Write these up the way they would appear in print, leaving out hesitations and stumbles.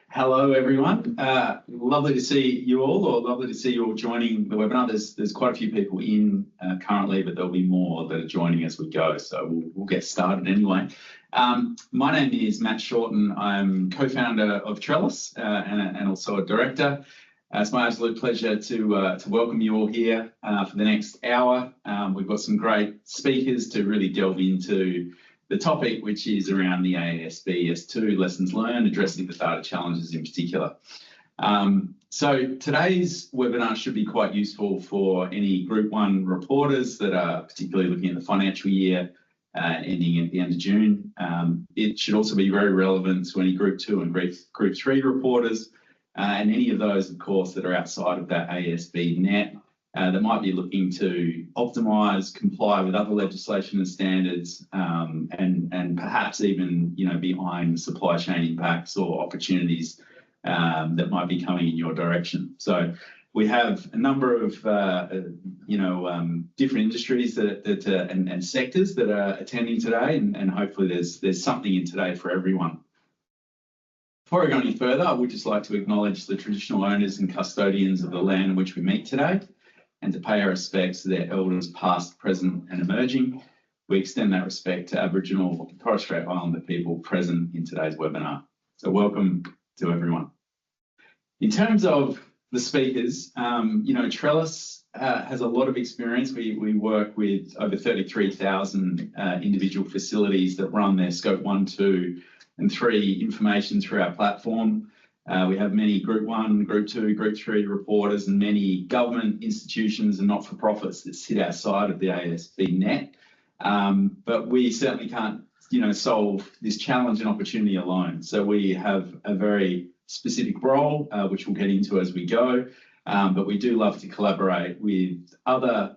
Hello, everyone. Lovely to see you all, or lovely to see you all joining the webinar. There's quite a few people in currently, but there'll be more that are joining as we go. So we'll get started anyway. My name is Matt Shorten. I'm co-founder of Trellis and also a director. It's my absolute pleasure to welcome you all here for the next hour. We've got some great speakers to really delve into the topic, which is around the AASB S2 lessons learned, addressing the data challenges in particular. So today's webinar should be quite useful for any Group 1 reporters that are particularly looking at the financial year ending at the end of June. It should also be very relevant to any Group 2 and Group 3 reporters, and any of those, of course, that are outside of that AASB net. That might be looking to optimise, comply with other legislation and standards, and perhaps even be eyeing supply chain impacts or opportunities that might be coming in your direction. So we have a number of different industries and sectors that are attending today, and hopefully there's something in today for everyone. Before I go any further, I would just like to acknowledge the traditional owners and custodians of the land in which we meet today, and to pay our respects to their elders past, present and emerging. We extend that respect to Aboriginal and Torres Strait Islander people present in today's webinar. So welcome to everyone. In terms of the speakers, Trellis has a lot of experience. We work with over 33,000 individual facilities that run their scope 1, 2 and 3 information through our platform. We have many Group 1, Group 2, Group 3 reporters, and many government institutions and not-for-profits that sit outside of the AASB net. But we certainly can't, solve this challenge and opportunity alone. So we have a very specific role, which we'll get into as we go. But we do love to collaborate with other,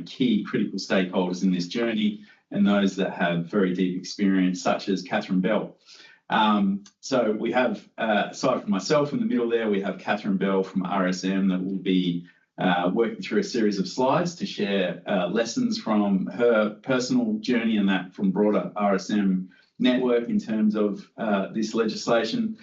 key critical stakeholders in this journey, and those that have very deep experience, such as Catherine Bell. So we have, aside from myself in the middle there, we have Catherine Bell from RSM that will be working through a series of slides to share lessons from her personal journey and that from broader RSM network in terms of this legislation.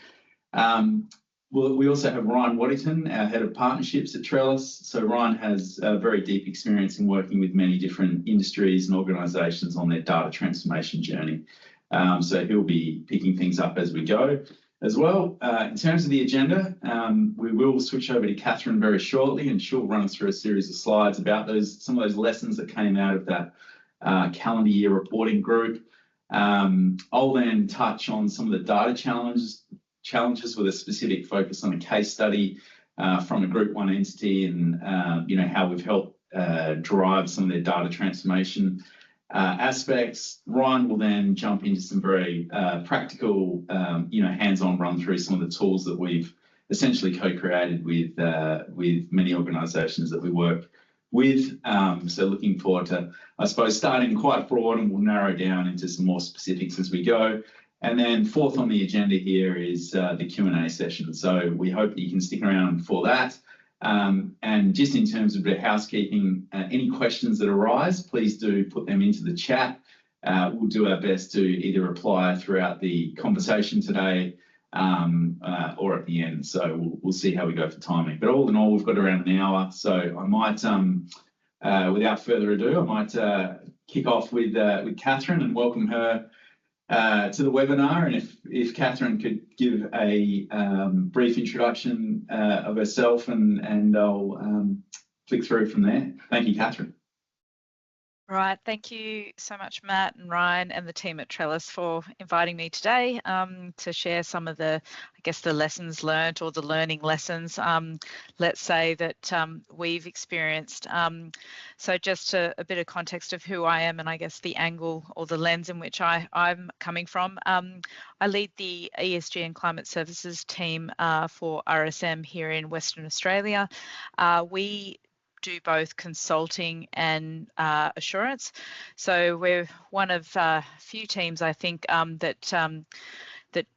We also have Ryan Waddington, our Head of Partnerships at Trellis. So Ryan has very deep experience in working with many different industries and organisations on their data transformation journey. So he'll be picking things up as we go as well. In terms of the agenda, we will switch over to Catherine very shortly, and she'll run us through a series of slides about some of those lessons that came out of that calendar year reporting group. I'll then touch on some of the data challenges with a specific focus on a case study from a Group 1 entity, and how we've helped drive some of their data transformation aspects. Ryan will then jump into some very practical, hands-on run through some of the tools that we've essentially co-created with many organisations that we work with. So looking forward to, I suppose, starting quite broad, and we'll narrow down into some more specifics as we go. And then fourth on the agenda here is the Q&A session. So we hope that you can stick around for that. And just in terms of the housekeeping, any questions that arise, please do put them into the chat. We'll do our best to either reply throughout the conversation today or at the end. So we'll see how we go for timing. But all in all, we've got around an hour. So I might, without further ado, I might kick off with Catherine and welcome her to the webinar. And if Catherine could give a brief introduction of herself, and I'll flick through from there. Thank you, Catherine. Right, thank you so much, Matt and Ryan and the team at Trellis for inviting me today to share some of the, the lessons learned, or the learning lessons, let's say, that we've experienced. So just a bit of context of who I am, and the angle or the lens in which I'm coming from. I lead the ESG and Climate Services team for RSM here in Western Australia. We do both consulting and assurance. So we're one of few teams, I think, that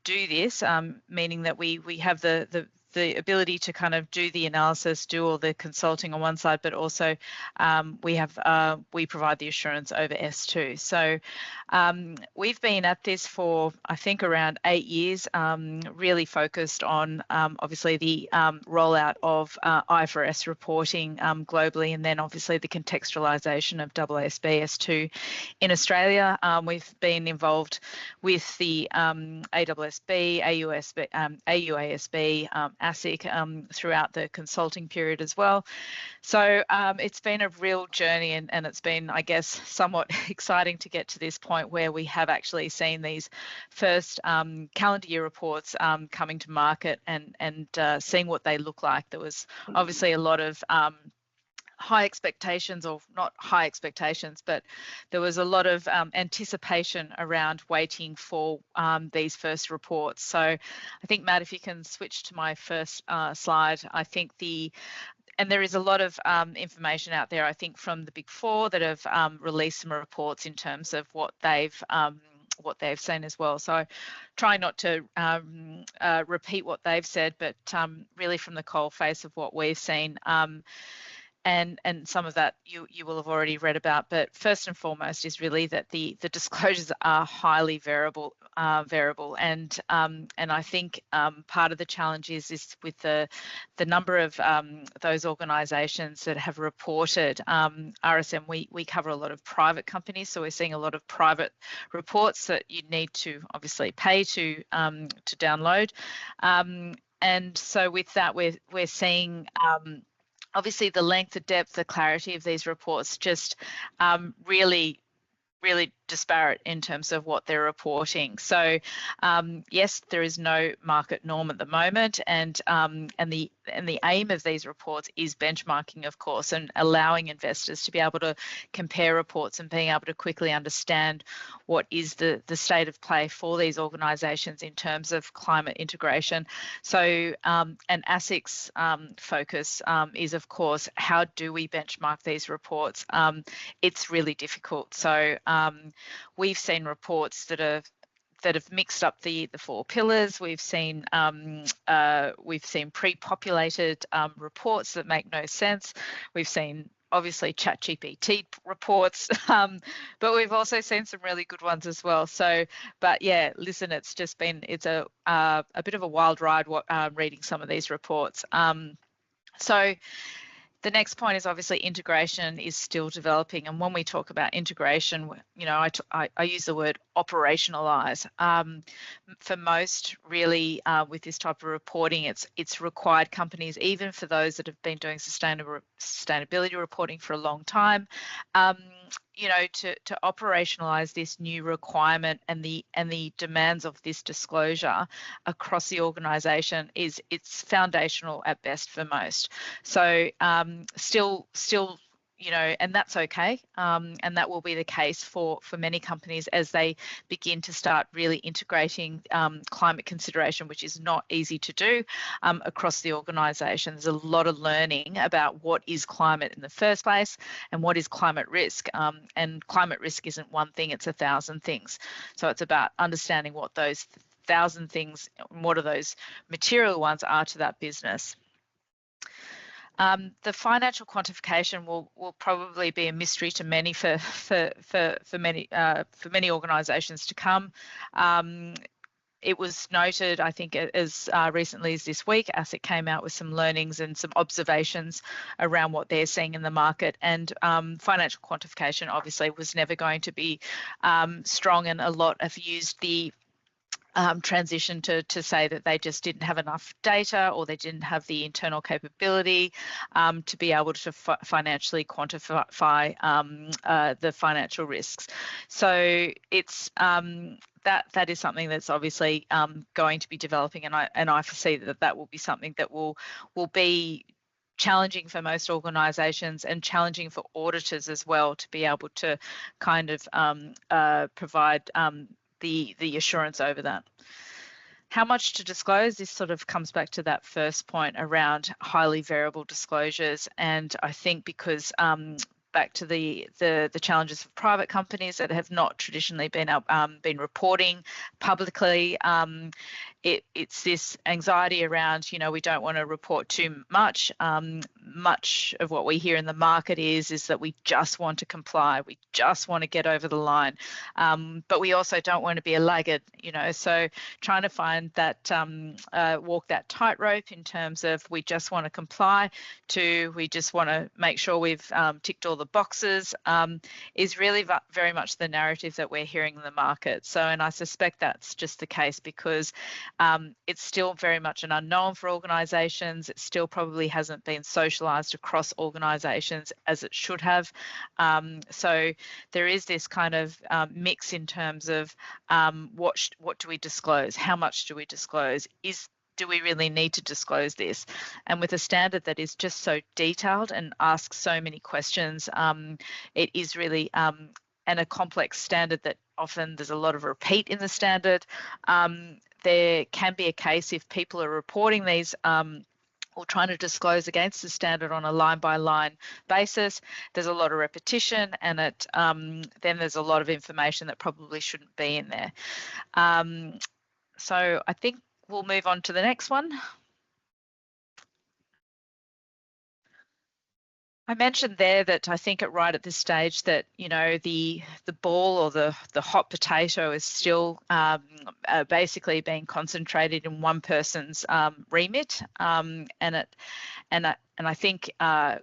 do this, meaning that we have the the ability to kind of do the analysis, do all the consulting on one side, but also we provide the assurance over S2. So we've been at this for, I think, around 8 years, really focused on obviously the rollout of IFRS reporting globally, and then obviously the contextualization of AASB S2 in Australia. We've been involved with the AASB, AUASB, ASIC throughout the consulting period as well. So it's been a real journey, and it's been, I guess, somewhat exciting to get to this point where we have actually seen these first calendar year reports coming to market and seeing what they look like. There was obviously a lot of high expectations, or not high expectations, but there was a lot of anticipation around waiting for these first reports. So I think, Matt, if you can switch to my first slide, I think and there is a lot of information out there, I think, from the Big Four that have released some reports in terms of what they've seen as well. So try not to repeat what they've said, but really from the coalface of what we've seen. And some of that you will have already read about, but first and foremost is really that the disclosures are highly variable, and I think part of the challenge is with the number of those organisations that have reported. RSM, we cover a lot of private companies, so we're seeing a lot of private reports that you need to obviously pay to download, and so with that we're seeing obviously the length, the depth, the clarity of these reports just really disparate in terms of what they're reporting. So yes, there is no market norm at the moment, and the aim of these reports is benchmarking, of course, and allowing investors to be able to compare reports and being able to quickly understand what is the state of play for these organisations in terms of climate integration. So and ASIC's focus is, of course, how do we benchmark these reports? It's really difficult. So we've seen reports that have mixed up the 4 pillars. We've seen pre-populated reports that make no sense. We've seen obviously ChatGPT reports, but we've also seen some really good ones as well. So, but yeah, listen, it's a bit of a wild ride reading some of these reports. So the next point is obviously integration is still developing, and when we talk about integration, you know, I use the word operationalize. For most, really, with this type of reporting, it's required companies, even for those that have been doing sustainability reporting for a long time, you know, to operationalize this new requirement and the demands of this disclosure across the organisation it's foundational at best for most. So still, you know, and that's okay, and that will be the case for many companies as they begin to start really integrating climate consideration, which is not easy to do across the organisation. There's a lot of learning about what is climate in the first place and what is climate risk, and climate risk isn't one thing, it's 1,000 things. So it's about understanding what those 1,000 things, what are those material ones are to that business. The financial quantification will probably be a mystery to many for many organisations to come. It was noted, I think, as recently as this week, ASIC came out with some learnings and some observations around what they're seeing in the market. And financial quantification obviously was never going to be strong, and a lot have used the transition to say that they just didn't have enough data, or they didn't have the internal capability to be able to financially quantify the financial risks. So it's that is something that's obviously going to be developing, and I foresee that will be something that will be challenging for most organisations and challenging for auditors as well, to be able to kind of provide the assurance over that. How much to disclose? This sort of comes back to that first point around highly variable disclosures, and I think because back to the challenges of private companies that have not traditionally been reporting publicly, it's this anxiety around, you know, we don't want to report too much. Much of what we hear in the market is that we just want to comply, we just want to get over the line, but we also don't want to be a laggard, you know. So trying to find that walk that tightrope in terms of we just want to comply to we just want to make sure we've ticked all the boxes is really very much the narrative that we're hearing in the market. So, and I suspect that's just the case because it's still very much an unknown for organisations. It still probably hasn't been socialised across organisations as it should have. So there is this kind of mix in terms of what do we disclose? How much do we disclose? Do we really need to disclose this? And with a standard that is just so detailed and asks so many questions, it is really and a complex standard that often there's a lot of repeat in the standard. There can be a case if people are reporting these or trying to disclose against the standard on a line-by-line basis, there's a lot of repetition, and then there's a lot of information that probably shouldn't be in there. So I think we'll move on to the next one. I mentioned there that I think right at this stage that, you know, the ball or the hot potato is still basically being concentrated in one person's remit, and I think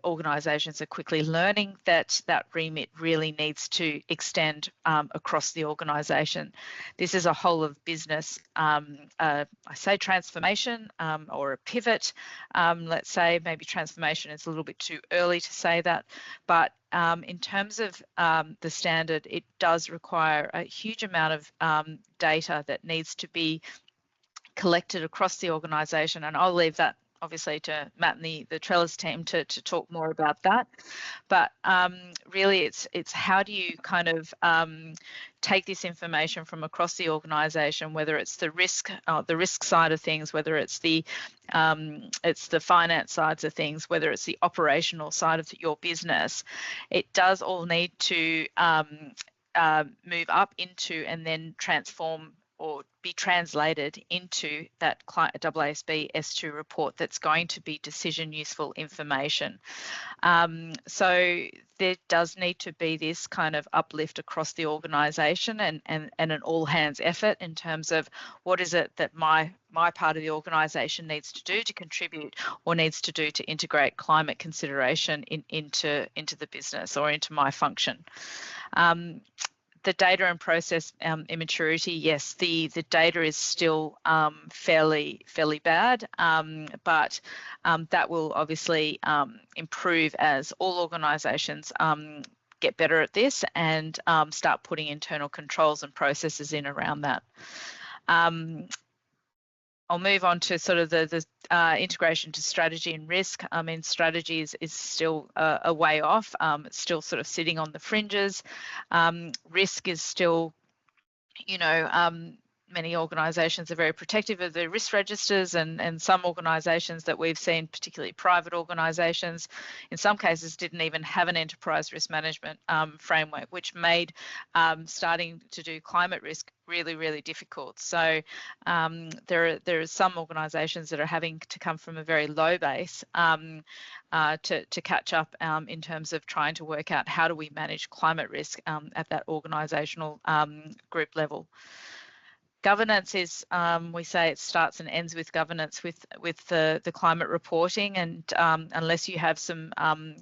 organisations are quickly learning that that remit really needs to extend across the organisation. This is a whole of business, I say transformation or a pivot. Let's say maybe transformation is a little bit too early to say that, but in terms of the standard, it does require a huge amount of data that needs to be collected across the organisation, and I'll leave that obviously to Matt and the Trellis team to talk more about that. But really it's how do you kind of take this information from across the organisation, whether it's the risk side of things, whether it's the finance sides of things, whether it's the operational side of your business. It does all need to move up into and then transform or be translated into that AASB S2 report that's going to be decision useful information. So there does need to be this kind of uplift across the organisation and an all hands effort in terms of what is it that my part of the organisation needs to do to contribute or needs to do to integrate climate consideration into the business or into my function. The data and process immaturity, yes, the data is still fairly bad, but that will obviously improve as all organisations get better at this and start putting internal controls and processes in around that. I'll move on to sort of the integration to strategy and risk. I mean, strategy is still a way off. It's still sort of sitting on the fringes. Risk is still, you know, many organisations are very protective of their risk registers, and some organisations that we've seen, particularly private organisations, in some cases didn't even have an enterprise risk management framework, which made starting to do climate risk really difficult. So there are some organisations that are having to come from a very low base to catch up in terms of trying to work out how do we manage climate risk at that organisational group level. Governance is, we say it starts and ends with governance with the climate reporting, and unless you have some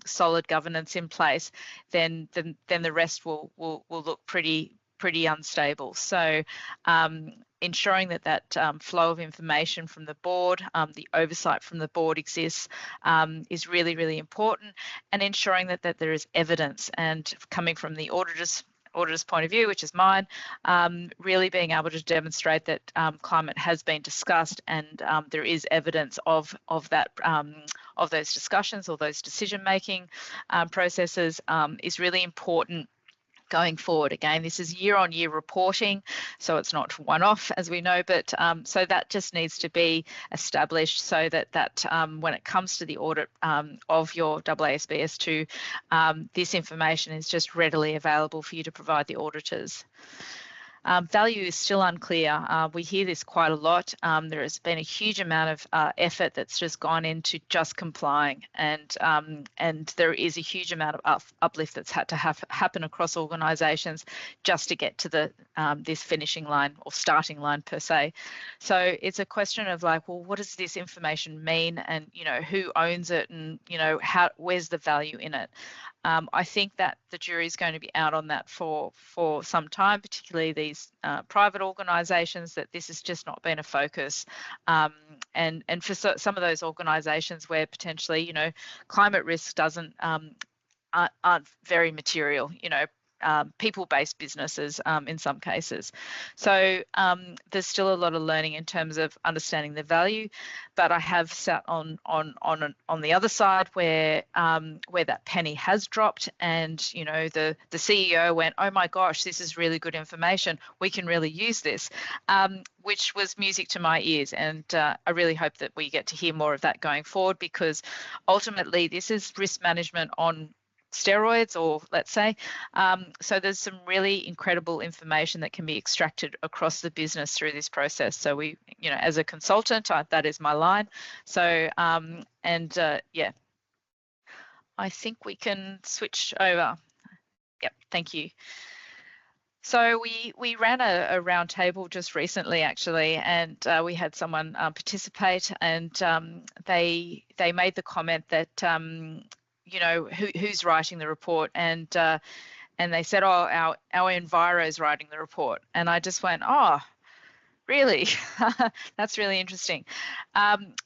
solid governance in place, then the rest will look pretty unstable. So ensuring that flow of information from the board, the oversight from the board exists is really important, and ensuring that there is evidence, and coming from the auditor's point of view, which is mine, really being able to demonstrate that climate has been discussed and there is evidence of that of those discussions or those decision-making processes is really important going forward. Again, this is year-on-year reporting, so it's not one-off, as we know, but so that just needs to be established so that when it comes to the audit of your AASB S2, this information is just readily available for you to provide the auditors. Value is still unclear. We hear this quite a lot. There has been a huge amount of effort that's just gone into just complying, and there is a huge amount of uplift that's had to happen across organisations just to get to the this finishing line or starting line per se. So it's a question of like, well, what does this information mean, and who owns it, and where's the value in it? I think that the jury is going to be out on that for some time, particularly these private organisations, that this has just not been a focus. And for some of those organisations where potentially, climate risk aren't very material, people-based businesses in some cases. So there's still a lot of learning in terms of understanding the value, but I have sat on the other side where that penny has dropped, and the CEO went, oh my gosh, this is really good information, we can really use this, which was music to my ears. And I really hope that we get to hear more of that going forward, because ultimately this is risk management on steroids, or let's say. So there's some really incredible information that can be extracted across the business through this process. So we, as a consultant, that is my line. So, yeah, I think we can switch over. Yep, thank you. So we ran a round table just recently, actually, and we had someone participate, and they made the comment that who's writing the report, and they said, oh, our enviro is writing the report, and I just went, oh, really? That's really interesting.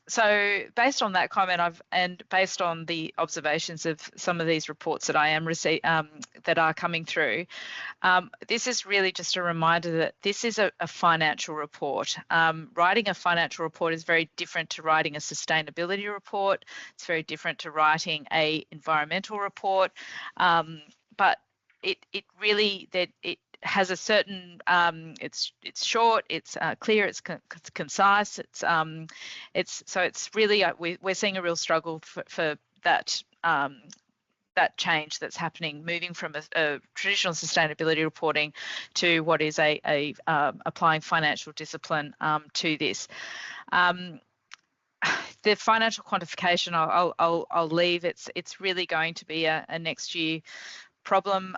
So based on that comment, and based on the observations of some of these reports that I am that are coming through, this is really just a reminder that this is a financial report. Writing a financial report is very different to writing a sustainability report. It's very different to writing a environmental report, but it really has a certain, it's short, it's clear, it's concise, so it's really, we're seeing a real struggle for that that change that's happening, moving from a traditional sustainability reporting to what is applying financial discipline to this. The financial quantification, I'll leave. It's really going to be a next year problem,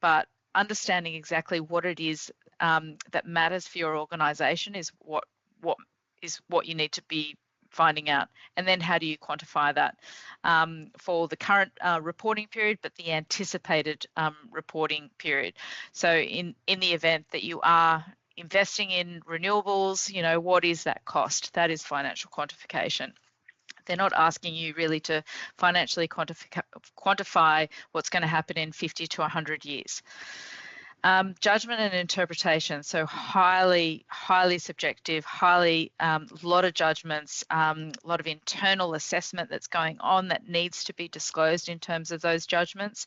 but understanding exactly what it is that matters for your organisation is what you need to be finding out, and then how do you quantify that for the current reporting period, but the anticipated reporting period. So in the event that you are investing in renewables, what is that cost? That is financial quantification. They're not asking you really to financially quantify what's going to happen in 50 to 100 years. Judgment and interpretation, so highly subjective, lot of judgments, a lot of internal assessment that's going on that needs to be disclosed in terms of those judgments,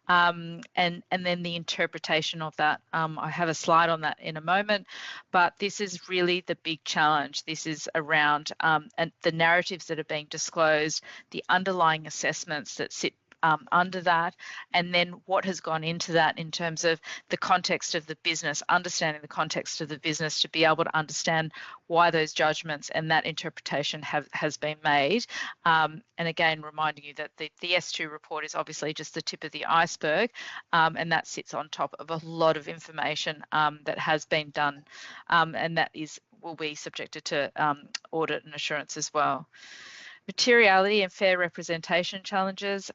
and then the interpretation of that. I have a slide on that in a moment, but this is really the big challenge. This is around and the narratives that are being disclosed, the underlying assessments that sit under that, and then what has gone into that in terms of the context of the business, understanding the context of the business to be able to understand why those judgments and that interpretation has been made. And again, reminding you that the S2 report is obviously just the tip of the iceberg, and that sits on top of a lot of information that has been done, and that will be subjected to audit and assurance as well. Materiality and fair representation challenges.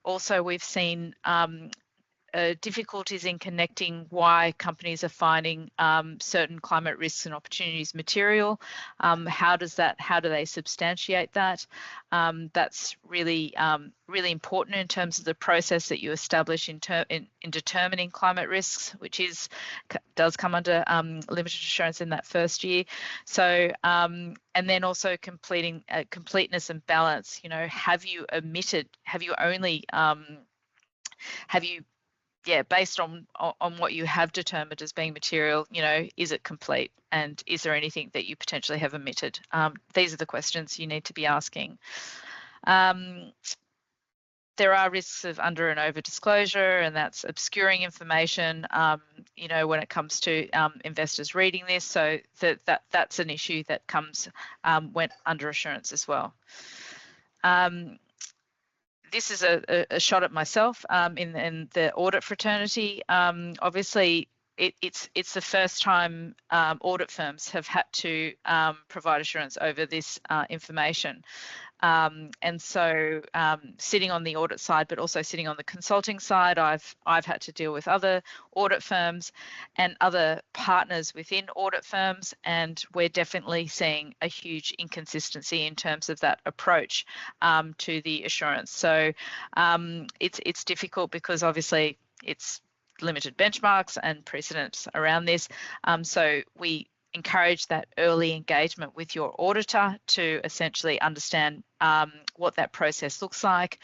Also, we've seen difficulties in connecting why companies are finding certain climate risks and opportunities material. How do they substantiate that? That's really important in terms of the process that you establish in determining climate risks, which does come under limited assurance in that first year. So and then also completeness and balance. Have you based on what you have determined as being material, is it complete, and is there anything that you potentially have omitted? These are the questions you need to be asking. there are risks of under and over disclosure, and that's obscuring information, you know, when it comes to investors reading this. So that's an issue that comes when under assurance as well. This is a shot at myself in the audit fraternity. Obviously, it's the first time audit firms have had to provide assurance over this information. And so sitting on the audit side, but also sitting on the consulting side, I've had to deal with other audit firms and other partners within audit firms, and we're definitely seeing a huge inconsistency in terms of that approach to the assurance. So it's difficult because obviously it's limited benchmarks and precedents around this. So we encourage that early engagement with your auditor to essentially understand what that process looks like,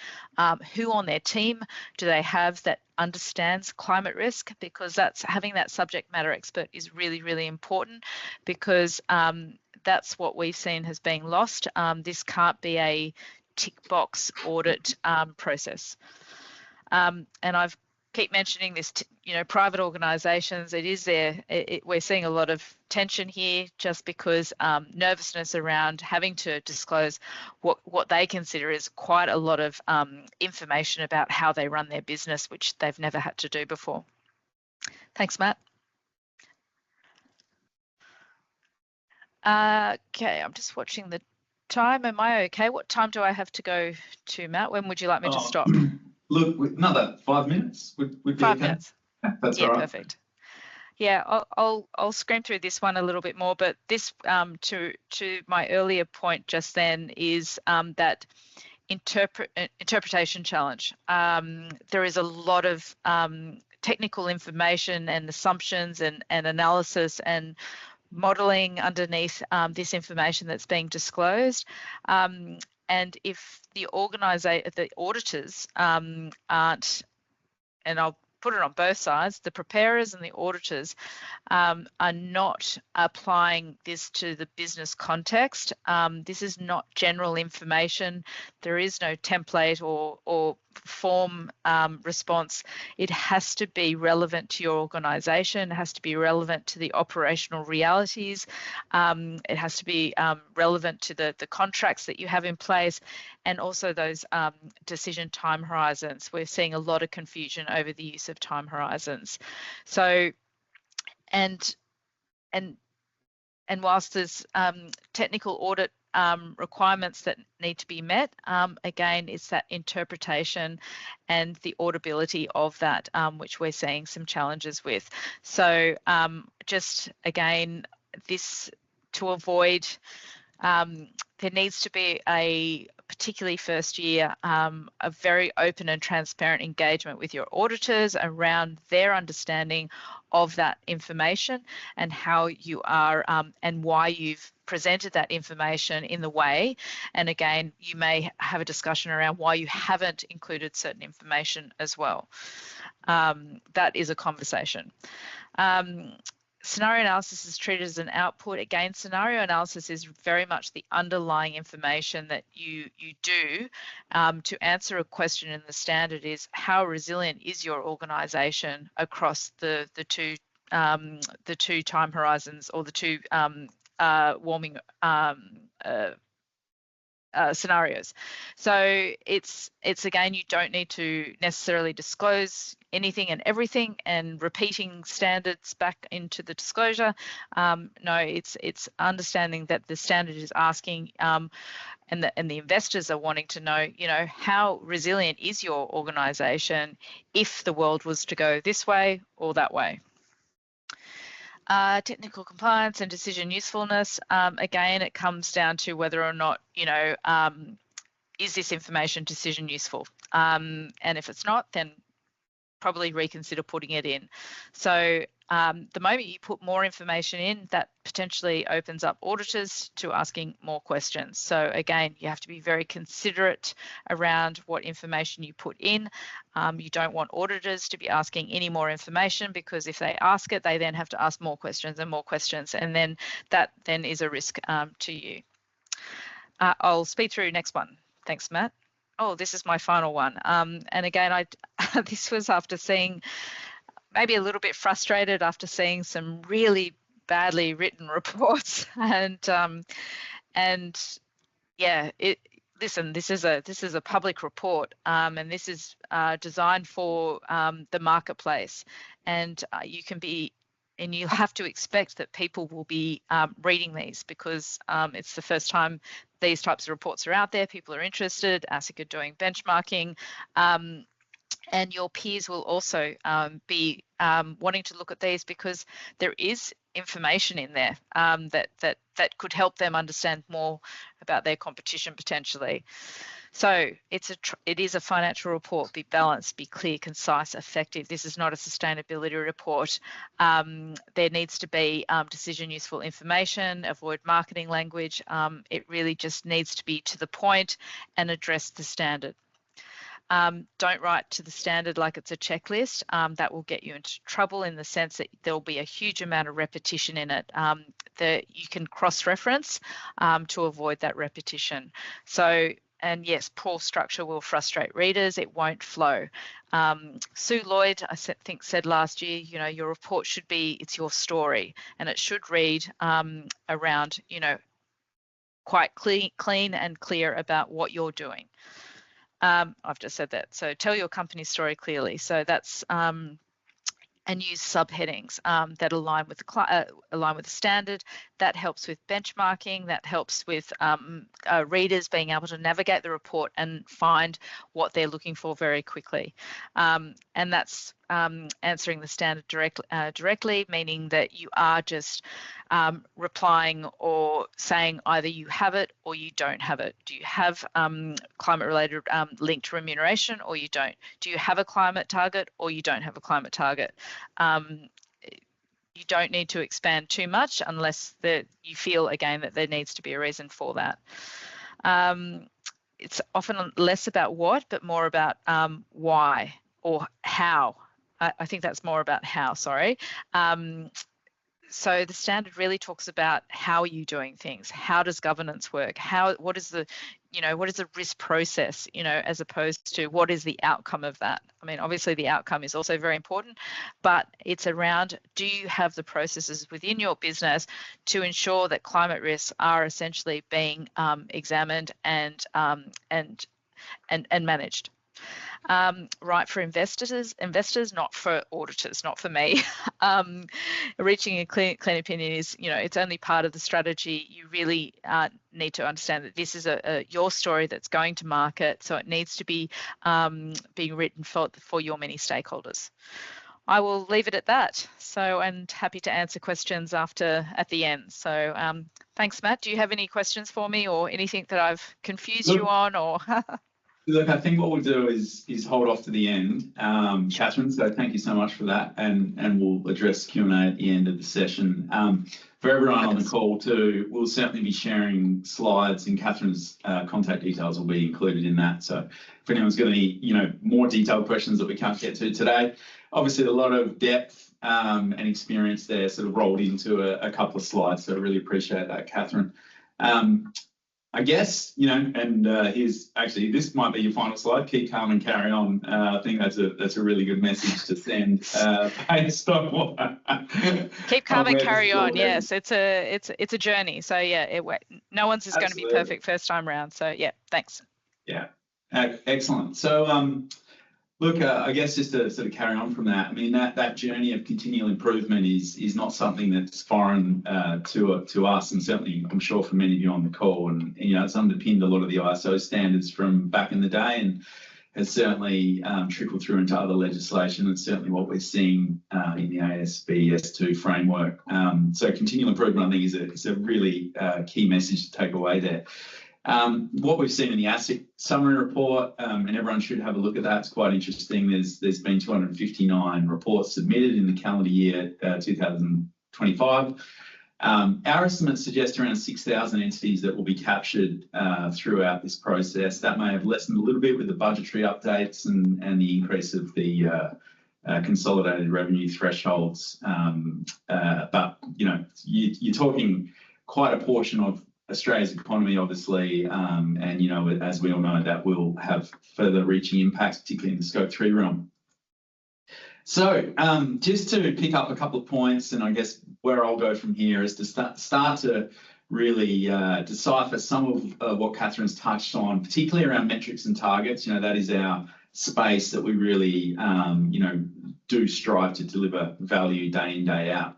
who on their team do they have that understands climate risk, because that's having that subject matter expert is really, really important, because that's what we've seen has been lost. This can't be a tick box audit process. And I've keep mentioning this, you know, private organisations, it is there. We're seeing a lot of tension here just because nervousness around having to disclose what they consider is quite a lot of information about how they run their business, which they've never had to do before. Thanks, Matt. Okay, I'm just watching the time. Am I okay? What time do I have to go to, Matt? When would you like me to stop? Look, another 5 minutes would be 5 okay. minutes. That's Yeah, all right. Perfect. Yeah, I'll scream through this one a little bit more, but this to my earlier point just then is that interpretation challenge. There is a lot of technical information and assumptions and analysis and modelling underneath this information that's being disclosed. And if the auditors aren't, and I'll put it on both sides, the preparers and the auditors are not applying this to the business context. This is not general information. There is no template or form response. It has to be relevant to your organisation. It has to be relevant to the operational realities. It has to be relevant to the contracts that you have in place, and also those decision time horizons. We're seeing a lot of confusion over the use of time horizons. So, and whilst there's technical audit requirements that need to be met, again, it's that interpretation and the auditability of that, which we're seeing some challenges with. So just again, this to avoid, there needs to be a, particularly first year, a very open and transparent engagement with your auditors around their understanding of that information and how you are and why you've presented that information in the way. And again, you may have a discussion around why you haven't included certain information as well. That is a conversation. Scenario analysis is treated as an output. Again, scenario analysis is very much the underlying information that you do to answer a question in the standard is how resilient is your organisation across the two time horizons or the two warming scenarios. So it's again, you don't need to necessarily disclose anything and everything and repeating standards back into the disclosure. No, it's understanding that the standard is asking and the investors are wanting to know, you know, how resilient is your organisation if the world was to go this way or that way. Technical compliance and decision usefulness. Again, it comes down to whether or not, you know, is this information decision useful? And if it's not, then probably reconsider putting it in. So the moment you put more information in, that potentially opens up auditors to asking more questions. So again, you have to be very considerate around what information you put in. You don't want auditors to be asking any more information, because if they ask it, they then have to ask more questions, and then that then is a risk to you. I'll speed through next one. Thanks, Matt. oh, this is my final one. And again, this was after seeing, maybe a little bit frustrated after seeing some really badly written reports, and yeah, listen, this is a public report, and this is designed for the marketplace, and you have to expect that people will be reading these, because it's the first time these types of reports are out there. People are interested. ASIC are doing benchmarking. And your peers will also be wanting to look at these, because there is information in there that could help them understand more about their competition potentially. So it is a financial report. Be balanced, be clear, concise, effective. This is not a sustainability report. There needs to be decision useful information. Avoid marketing language. It really just needs to be to the point and address the standard. Don't write to the standard like it's a checklist. That will get you into trouble, in the sense that there'll be a huge amount of repetition in it that you can cross-reference to avoid that repetition. So, and yes, poor structure will frustrate readers. It won't flow. Sue Lloyd, I think, said last year, your report should be, it's your story, and it should read around, quite clean and clear about what you're doing. I've just said that. So tell your company story clearly. So that's and use subheadings that align with the standard. That helps with benchmarking. That helps with readers being able to navigate the report and find what they're looking for very quickly. And that's answering the standard directly, meaning that you are just replying or saying either you have it or you don't have it. Do you have climate-related linked remuneration, or you don't? Do you have a climate target, or you don't have a climate target? You don't need to expand too much unless you feel, again, that there needs to be a reason for that. It's often less about what, but more about why or how. I think that's more about how, sorry. So the standard really talks about how are you doing things? How does governance work? What is the risk process, as opposed to what is the outcome of that? I mean, obviously the outcome is also very important, but it's around, do you have the processes within your business to ensure that climate risks are essentially being examined and managed? Right for investors, not for auditors, not for me. Reaching a clean opinion is, it's only part of the strategy. You really need to understand that this is your story that's going to market, so it needs to be being written for your many stakeholders. I will leave it at that. So, and happy to answer questions at the end. So, thanks, Matt. Do you have any questions for me, or anything that I've confused you on, or? Look, I think what we'll do is hold off to the end, Catherine. So thank you so much for that, and we'll address Q&A at the end of the session. For everyone on the call too, we'll certainly be sharing slides, and Catherine's contact details will be included in that. So if anyone's got any, more detailed questions that we can't get to today, obviously a lot of depth and experience there sort of rolled into a couple of slides. So I really appreciate that, Catherine. I guess, and this might be your final slide. Keep calm and carry on. I think that's a really good message to send based on what. Keep calm and carry on. Yes, it's a journey. So yeah, no one's is going to be perfect first time round. So yeah, thanks. Yeah, excellent. So look, I guess just to sort of carry on from that, I mean, that journey of continual improvement is not something that's foreign to us, and certainly I'm sure for many of you on the call. And it's underpinned a lot of the ISO standards from back in the day, and has certainly trickled through into other legislation. And certainly what we're seeing in the AASB S2 framework. So continual improvement, I think, is a really key message to take away there. What we've seen in the ASIC summary report, and everyone should have a look at that. It's quite interesting. There's been 259 reports submitted in the calendar year 2025. Our estimates suggest around 6,000 entities that will be captured throughout this process. That may have lessened a little bit with the budgetary updates and the increase of the consolidated revenue thresholds. But you're talking quite a portion of Australia's economy, obviously, and, you know, as we all know, that will have further reaching impacts, particularly in the Scope 3 realm. So just to pick up a couple of points, and I guess where I'll go from here is to start to really decipher some of what Catherine's touched on, particularly around metrics and targets. You know, that is our space that we really, you know, do strive to deliver value day in, day out.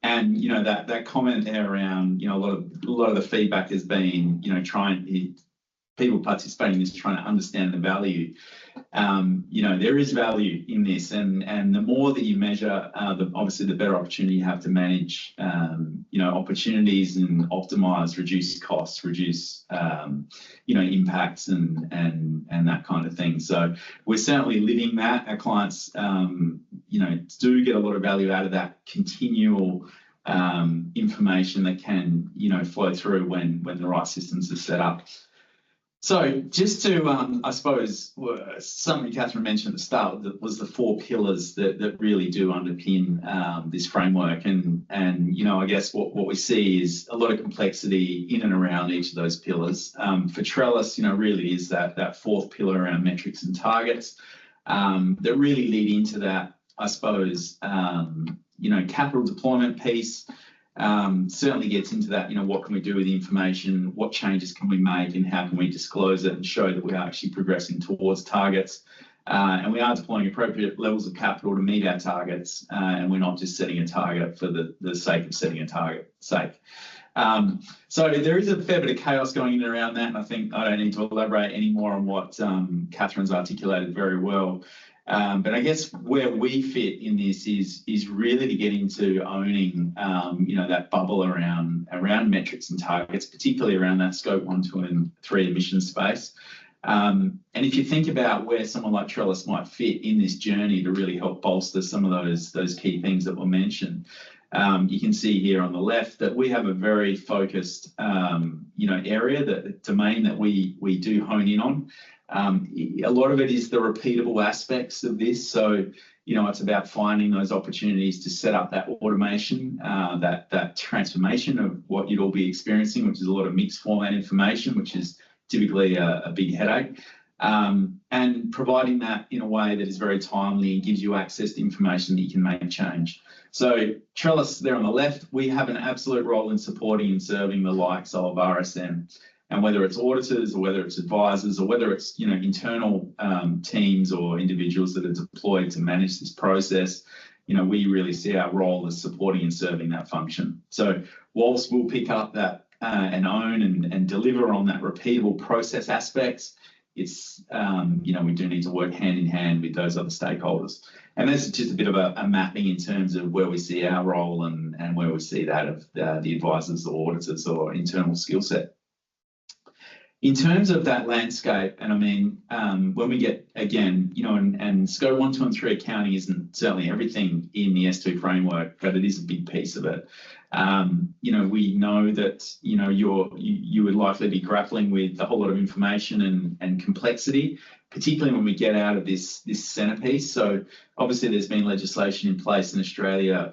And, you know, that comment there around, you know, a lot of the feedback has been, you know, people participating in this trying to understand the value. You know, there is value in this, and the more that you measure, obviously the better opportunity you have to manage, you know, opportunities and optimize, reduce costs, reduce, you know, impacts and that kind of thing. So we're certainly living that. Our clients, you know, do get a lot of value out of that continual information that can, you know, flow through when the right systems are set up. So just to, I suppose, something Catherine mentioned at the start was the 4 pillars that really do underpin this framework. And you know, I guess what we see is a lot of complexity in and around each of those pillars. For Trellis, you know, really is that 4th pillar around metrics and targets that really lead into that, I suppose, you know, capital deployment piece. Certainly gets into that, you know, what can we do with the information, what changes can we make, and how can we disclose it and show that we are actually progressing towards targets, and we are deploying appropriate levels of capital to meet our targets, and we're not just setting a target for the sake of setting a target sake. So there is a fair bit of chaos going in and around that, and I think I don't need to elaborate any more on what Catherine's articulated very well. But I guess where we fit in this is really to get into owning, you know, that bubble around metrics and targets, particularly around that Scope 1, 2, and 3 emission space. And if you think about where someone like Trellis might fit in this journey to really help bolster some of those key things that were mentioned, you can see here on the left that we have a very focused, you know, area, that domain that we do hone in on. A lot of it is the repeatable aspects of this. So, you know, it's about finding those opportunities to set up that automation, that transformation of what you'd all be experiencing, which is a lot of mixed format information, which is typically a big headache, and providing that in a way that is very timely and gives you access to information that you can make change. So Trellis there on the left, we have an absolute role in supporting and serving the likes of RSM. And whether it's auditors or whether it's advisors or whether it's, you know, internal teams or individuals that are deployed to manage this process, you know, we really see our role as supporting and serving that function. So whilst we'll pick up that and own and deliver on that repeatable process aspects, it's, you know, we do need to work hand in hand with those other stakeholders. And this is just a bit of a mapping in terms of where we see our role and where we see that of the advisors or auditors or internal skill set. In terms of that landscape, and I mean, when we get, again, you know, and Scope 1, 2, and 3 accounting isn't certainly everything in the S2 framework, but it is a big piece of it. You know, we know that, you know, you would likely be grappling with a whole lot of information and complexity, particularly when we get out of this centerpiece. So obviously there's been legislation in place in Australia,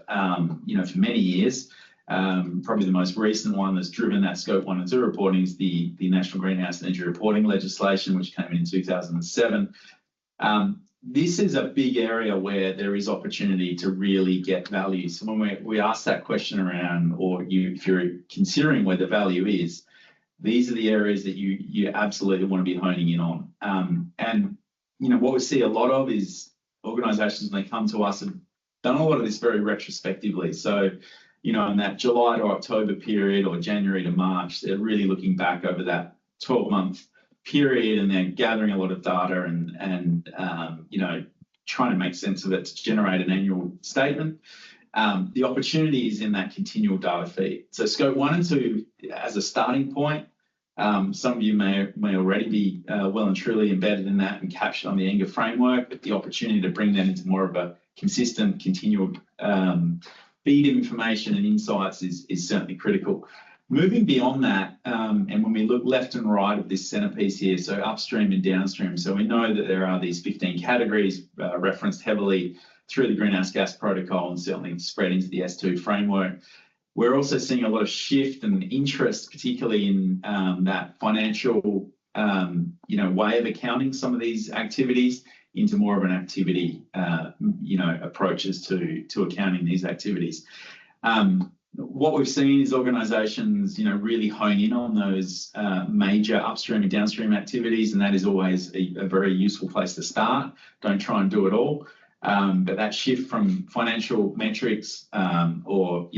you know, for many years. Probably the most recent one that's driven that Scope 1 and 2 reporting is the National Greenhouse Energy Reporting legislation, which came in 2007. This is a big area where there is opportunity to really get value. So when we ask that question around, or if you're considering where the value is, these are the areas that you absolutely want to be honing in on. And, you know, what we see a lot of is organisations, when they come to us, have done a lot of this very retrospectively. So, you know, in that July to October period or January to March, they're really looking back over that 12-month period, and they're gathering a lot of data and you know, trying to make sense of it to generate an annual statement. The opportunity is in that continual data feed. So Scope 1 and 2 as a starting point, some of you may already be well and truly embedded in that and captured on the ENGA framework, but the opportunity to bring that into more of a consistent, continual feed of information and insights is certainly critical. Moving beyond that, and when we look left and right of this centerpiece here, so upstream and downstream, so we know that there are these 15 categories referenced heavily through the Greenhouse Gas Protocol and certainly spread into the S2 framework. We're also seeing a lot of shift and interest, particularly in that financial, way of accounting some of these activities into more of an activity, approaches to accounting these activities. What we've seen is organisations, really hone in on those major upstream and downstream activities, and that is always a very useful place to start. Don't try and do it all. But that shift from financial metrics or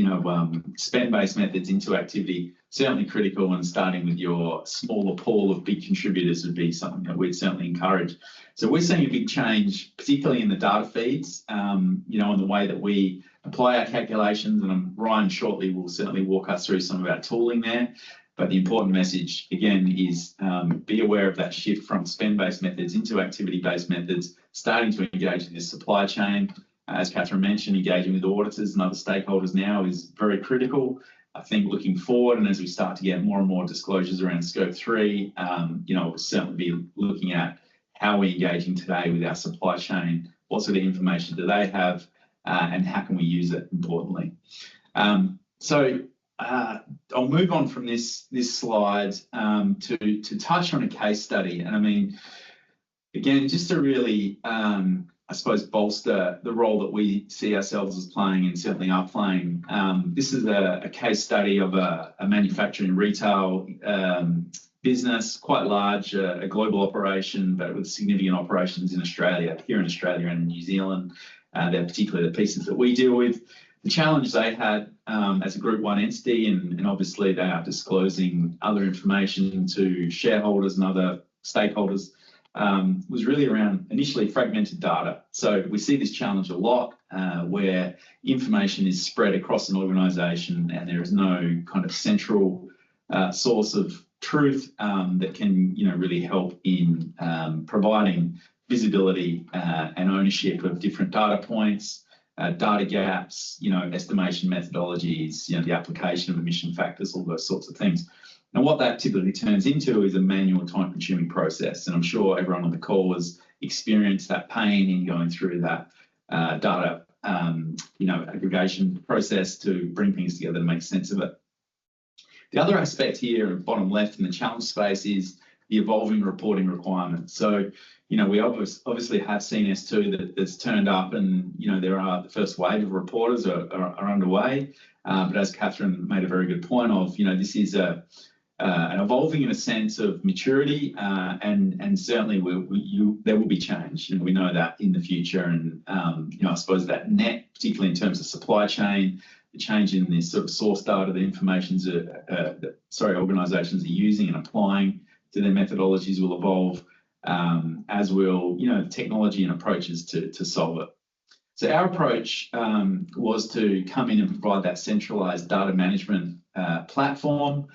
spend-based methods into activity, certainly critical, and starting with your smaller pool of big contributors would be something that we'd certainly encourage. So we're seeing a big change, particularly in the data feeds, and the way that we apply our calculations, and Ryan shortly will certainly walk us through some of our tooling there. But the important message, again, is be aware of that shift from spend-based methods into activity-based methods, starting to engage in this supply chain. As Catherine mentioned, engaging with auditors and other stakeholders now is very critical. I think looking forward, and as we start to get more and more disclosures around Scope 3, we'll certainly be looking at how we're engaging today with our supply chain, what sort of information do they have, and how can we use it, importantly. I'll move on from this slide to touch on a case study. And I mean, again, just to really, bolster the role that we see ourselves as playing, and certainly are playing. This is a case study of a manufacturing retail business, quite large, a global operation, but with significant operations in Australia, here in Australia and in New Zealand. They're particularly the pieces that we deal with. The challenge they had as a Group 1 entity, and obviously they are disclosing other information to shareholders and other stakeholders, was really around initially fragmented data. So we see this challenge a lot where information is spread across an organisation and there is no kind of central source of truth that can really help in providing visibility and ownership of different data points, data gaps, estimation methodologies, the application of emission factors, all those sorts of things. And what that typically turns into is a manual, time-consuming process. And I'm sure everyone on the call has experienced that pain in going through that data, aggregation process to bring things together to make sense of it. The other aspect here, bottom left in the challenge space, is the evolving reporting requirements. So, we obviously have seen S2 that's turned up, and, there are the first wave of reporters are underway. But as Catherine made a very good point of, this is an evolving in a sense of maturity, and certainly there will be change, and we know that in the future. And, I suppose that net, particularly in terms of supply chain, the change in this sort of source data, the information organisations are using and applying to their methodologies will evolve, as will, technology and approaches to solve it. So our approach was to come in and provide that centralised data management platform,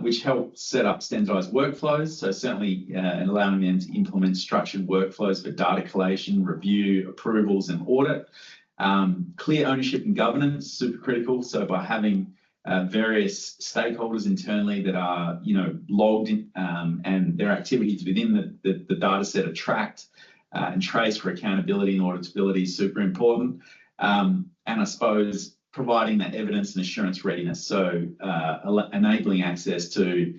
which helped set up standardised workflows. So certainly allowing them to implement structured workflows for data collation, review, approvals and audit. Clear ownership and governance, super critical. So by having various stakeholders internally that are, logged in, and their activities within the data set are tracked and traced for accountability and auditability is super important. And I suppose providing that evidence and assurance readiness, so enabling access to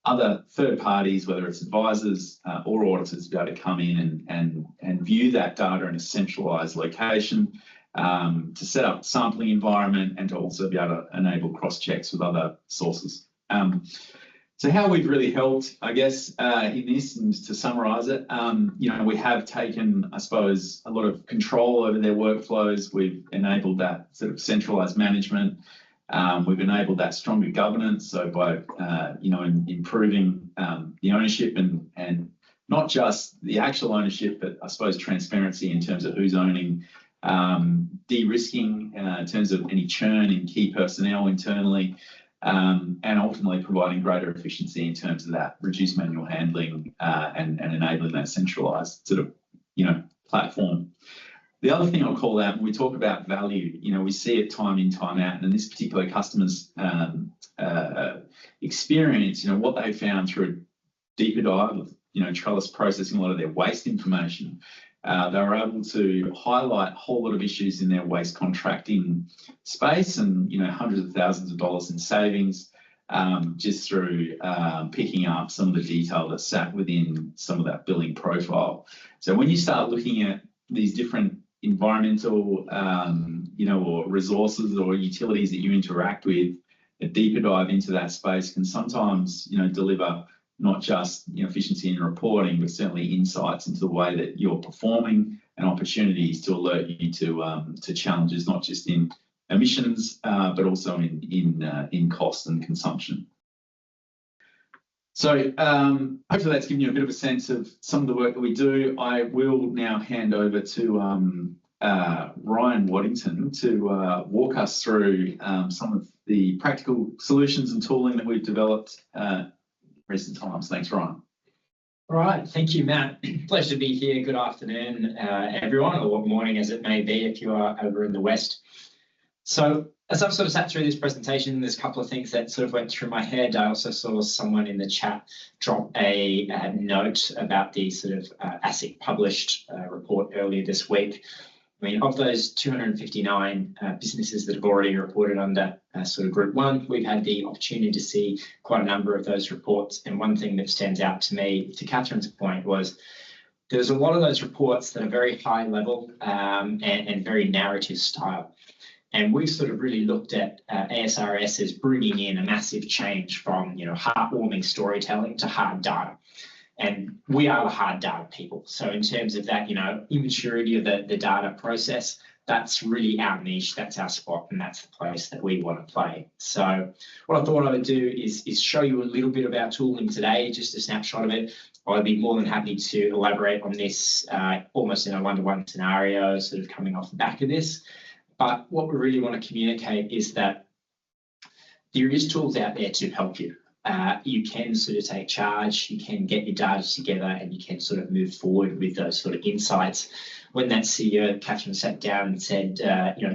other third parties, whether it's advisors or auditors, to be able to come in and view that data in a centralised location, to set up a sampling environment, and to also be able to enable cross-checks with other sources. So how we've really helped, I guess, in this, and to summarise it, we have taken, I suppose, a lot of control over their workflows. We've enabled that sort of centralised management. We've enabled that stronger governance. So by, improving the ownership and not just the actual ownership, but I suppose transparency in terms of who's owning, de-risking in terms of any churn in key personnel internally, and ultimately providing greater efficiency in terms of that reduced manual handling and enabling that centralised sort of, platform. The other thing I'll call out when we talk about value, we see it time in, time out, and in this particular customer's experience, what they found through a deeper dive of, Trellis processing a lot of their waste information, They were able to highlight a whole lot of issues in their waste contracting space, and hundreds of thousands of dollars in savings just through picking up some of the detail that sat within some of that billing profile. So when you start looking at these different environmental, or resources or utilities that you interact with, a deeper dive into that space can sometimes, deliver not just efficiency in reporting, but certainly insights into the way that you're performing and opportunities to alert you to challenges, not just in emissions, but also in cost and consumption. So hopefully that's given you a bit of a sense of some of the work that we do. I will now hand over to Ryan Waddington to walk us through some of the practical solutions and tooling that we've developed in recent times. Thanks, Ryan. All right, thank you, Matt. Pleasure to be here. Good afternoon, everyone, or morning as it may be if you are over in the West. So as I've sort of sat through this presentation, there's a couple of things that sort of went through my head. I also saw someone in the chat drop a note about the sort of ASIC published report earlier this week. I mean, of those 259 businesses that have already reported under sort of Group 1, we've had the opportunity to see quite a number of those reports. And one thing that stands out to me, to Catherine's point, was there's a lot of those reports that are very high level and very narrative style. And we've sort of really looked at ASRS as bringing in a massive change from, heartwarming storytelling to hard data. And we are the hard data people. So in terms of that, immaturity of the data process, that's really our niche, that's our spot, and that's the place that we want to play. So what I thought I would do is show you a little bit of our tooling today, just a snapshot of it. I'd be more than happy to elaborate on this almost in a one-to-one scenario, sort of coming off the back of this. But what we really want to communicate is that there is tools out there to help you. You can sort of take charge, you can get your data together, and you can sort of move forward with those sort of insights. When that CEO, Catherine, sat down and said,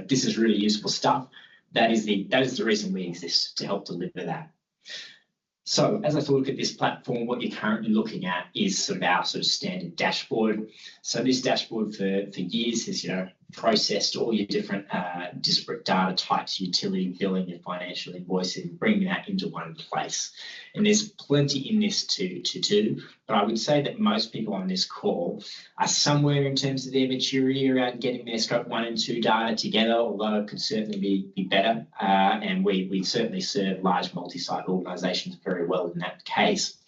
this is really useful stuff, that is the reason we exist, to help deliver that. So as I look at this platform, what you're currently looking at is sort of our sort of standard dashboard. So this dashboard for years has, processed all your different disparate data types, utility billing and financial invoicing, bringing that into one place. And there's plenty in this to do, but I would say that most people on this call are somewhere in terms of their maturity around getting their scope 1 and 2 data together, although it could certainly be better. And we certainly serve large multi-site organisations very well in that case.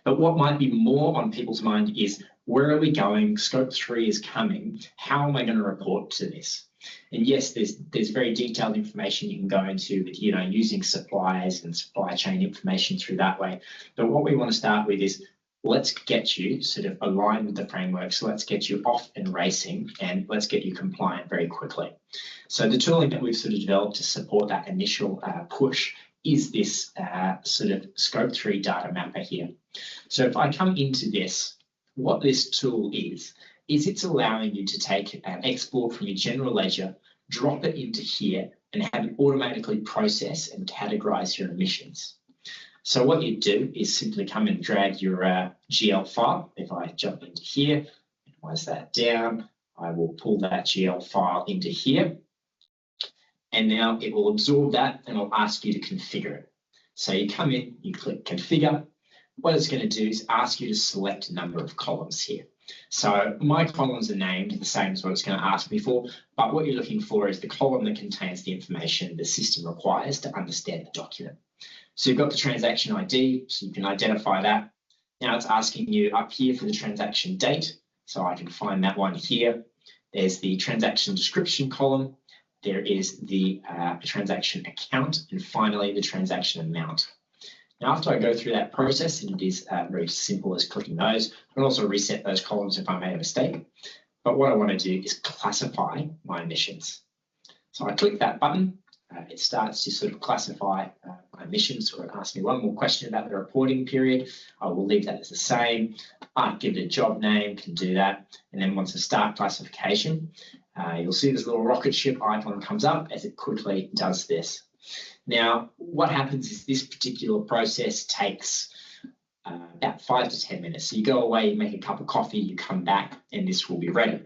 But what might be more on people's mind is, where are we going? Scope 3 is coming. How am I going to report to this? And yes, there's very detailed information you can go into with, using suppliers and supply chain information through that way. But what we want to start with is, let's get you sort of aligned with the framework. So let's get you off and racing, and let's get you compliant very quickly. So the tooling that we've sort of developed to support that initial push is this sort of scope 3 data mapper here. So if I come into this, what this tool is it's allowing you to take an export from your general ledger, drop it into here, and have it automatically process and categorize your emissions. So what you do is simply come and drag your GL file. If I jump into here, minimize that down, I will pull that GL file into here. And now it will absorb that and it'll ask you to configure it. So you come in, you click configure. What it's going to do is ask you to select a number of columns here. So my columns are named the same as what it's going to ask me for, but what you're looking for is the column that contains the information the system requires to understand the document. So you've got the transaction ID, so you can identify that. Now it's asking you up here for the transaction date, so I can find that one here. There's the transaction description column. There is the transaction account, and finally the transaction amount. Now, after I go through that process, and it is very simple as clicking those, I can also reset those columns if I made a mistake. But what I want to do is classify my emissions. So I click that button, it starts to sort of classify my emissions. So it asks me one more question about the reporting period. I will leave that as the same. I give it a job name, can do that. And then once I start classification, you'll see this little rocket ship icon comes up as it quickly does this. Now, what happens is this particular process takes about 5 to 10 minutes. So you go away, you make a cup of coffee, you come back, and this will be ready.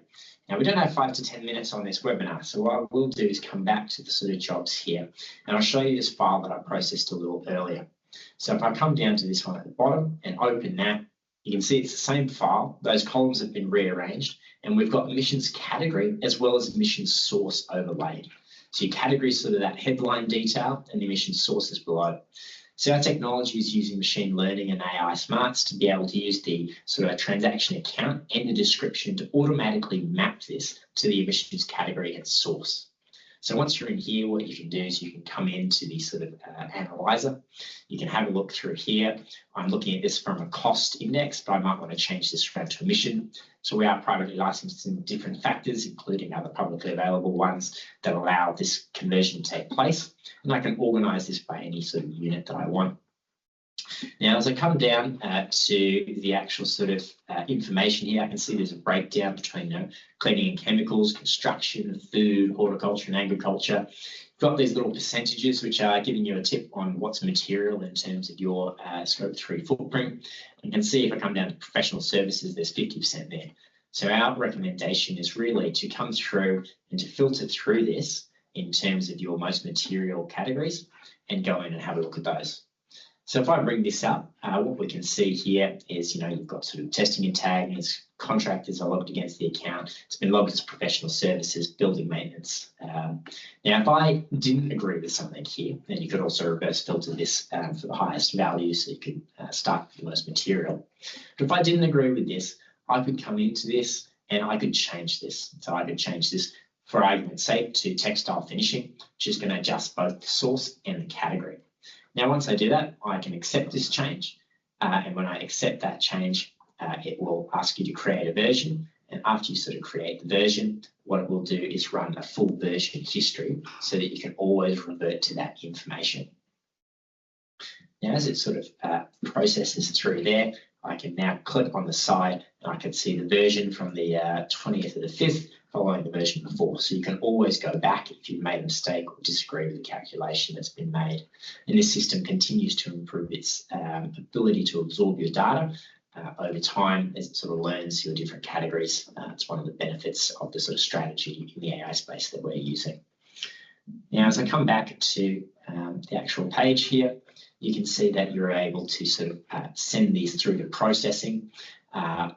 Now, we don't have 5 to 10 minutes on this webinar, so what I will do is come back to the sort of jobs here, and I'll show you this file that I processed a little earlier. So if I come down to this one at the bottom and open that, you can see it's the same file. Those columns have been rearranged, and we've got emissions category as well as emissions source overlaid. So your category is sort of that headline detail, and the emissions source is below. So our technology is using machine learning and AI smarts to be able to use the sort of transaction account and the description to automatically map this to the emissions category and source. So once you're in here, what you can do is you can come into the sort of analyzer. You can have a look through here. I'm looking at this from a cost index, but I might want to change this around to emission. So we are privately licensed in different factors, including other publicly available ones that allow this conversion to take place. And I can organize this by any sort of unit that I want. Now, as I come down to the actual sort of information here, I can see there's a breakdown between cleaning and chemicals, construction, food, horticulture and agriculture. You've got these little percentages which are giving you a tip on what's material in terms of your scope 3 footprint. You can see if I come down to professional services, there's 50% there. So our recommendation is really to come through and to filter through this in terms of your most material categories and go in and have a look at those. So if I bring this up, what we can see here is, you've got sort of testing and tagging, it's contractors are logged against the account, it's been logged as professional services, building maintenance. Now, if I didn't agree with something here, then you could also reverse filter this for the highest value, so you could start with the most material. But if I didn't agree with this, I could come into this and I could change this. So I could change this, for argument's sake, to textile finishing, which is going to adjust both the source and the category. Now, once I do that, I can accept this change. And when I accept that change, it will ask you to create a version. And after you sort of create the version, what it will do is run a full version history so that you can always revert to that information. Now, as it sort of processes through there, I can now click on the side and I can see the version from the 20th of the 5th following the version before. So you can always go back if you've made a mistake or disagree with the calculation that's been made. And this system continues to improve its ability to absorb your data over time as it sort of learns your different categories. It's one of the benefits of the sort of strategy in the AI space that we're using. Now, as I come back to the actual page here, you can see that you're able to sort of send these through to processing.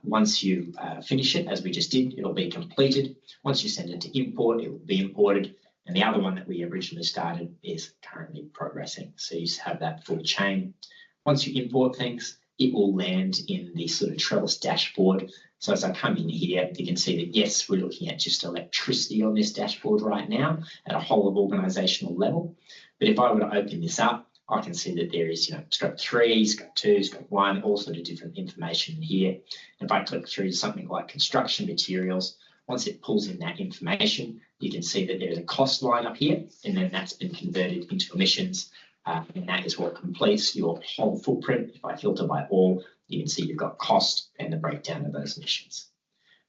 Once you finish it, as we just did, it'll be completed. Once you send it to import, it will be imported. And the other one that we originally started is currently progressing. So you have that full chain. Once you import things, it will land in the sort of Trellis dashboard. So as I come in here, you can see that, yes, we're looking at just electricity on this dashboard right now at a whole of organizational level. But if I were to open this up, I can see that there is, scope 3, scope 2, scope 1, all sort of different information here. If I click through something like construction materials, once it pulls in that information, you can see that there's a cost line up here, and then that's been converted into emissions, and that is what completes your whole footprint. If I filter by all, you can see you've got cost and the breakdown of those emissions.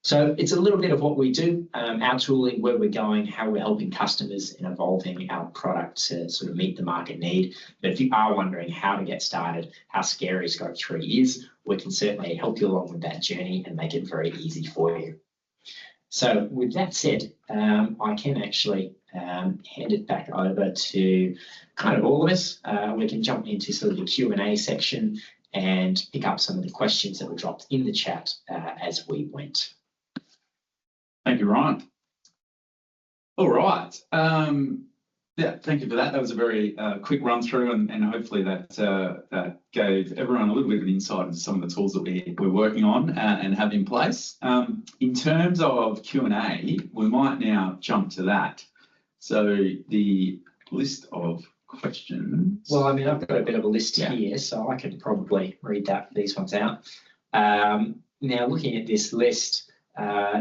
So it's a little bit of what we do, our tooling, where we're going, how we're helping customers in evolving our product to sort of meet the market need. But if you are wondering how to get started, how scary Scope 3 is, we can certainly help you along with that journey and make it very easy for you. So with that said, I can actually hand it back over to kind of all of us. We can jump into sort of the Q&A section and pick up some of the questions that were dropped in the chat as we went. Thank you, Ryan. All right. Yeah, thank you for that. That was a very quick run through, and hopefully that gave everyone a little bit of an insight into some of the tools that we're working on and have in place. In terms of Q&A, we might now jump to that. So the list of questions. Well, I mean, I've got a bit of a list here, so I can probably read these ones out. Now, looking at this list,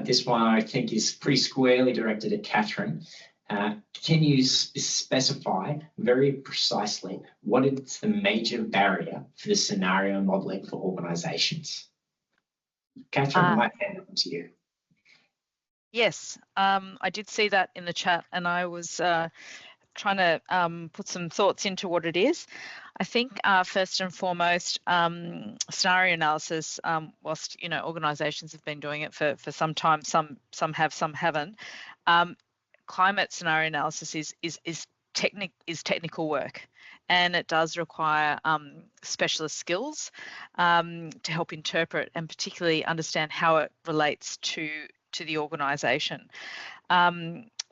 this one I think is pretty squarely directed at Catherine. Can you specify very precisely what is the major barrier for the scenario modelling for organisations? Catherine, I might hand it to you. Yes, I did see that in the chat, and I was trying to put some thoughts into what it is. I think first and foremost, scenario analysis, whilst organisations have been doing it for some time, some have, some haven't. Climate scenario analysis is technical work, and it does require specialist skills to help interpret and particularly understand how it relates to the organisation.